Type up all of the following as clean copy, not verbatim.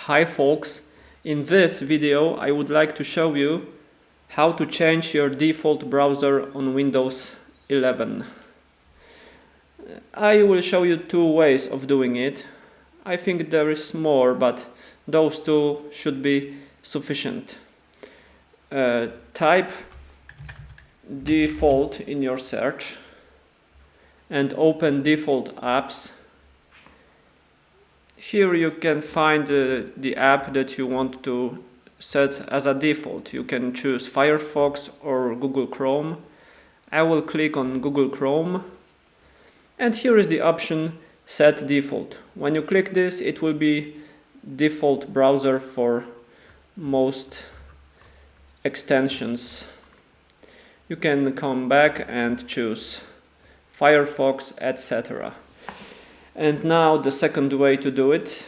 Hi folks, in this video I would like to show you how to change your default browser on Windows 11. I will show you two ways of doing it. I think there is more, but those two should be sufficient. Type default in your search and open default apps. Here you can find the app that you want to set as a default. You can choose Firefox or Google Chrome. I will click on Google Chrome, and here is the option Set Default. When you click this, it will be default browser for most extensions. You can come back and choose Firefox, etc. And now the second way to do it,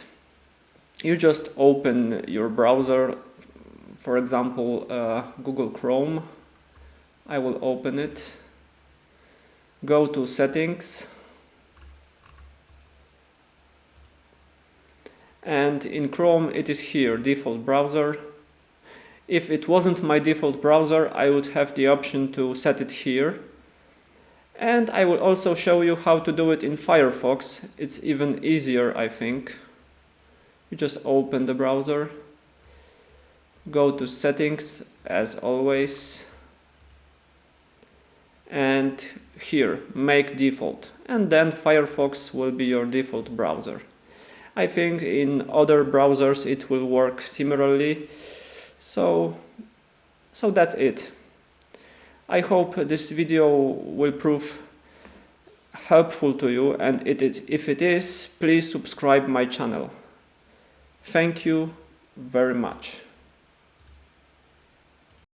you just open your browser, for example Google Chrome. I will open it, go to settings, and in Chrome it is here, default browser. If it wasn't my default browser, I would have the option to set it here. And I will also show you how to do it in Firefox. It's even easier, I think. You just open the browser, go to settings as always, and here make default, and then Firefox will be your default browser. I think in other browsers it will work similarly, so that's it. I hope this video will prove helpful to you, and if it is, please subscribe my channel. Thank you very much.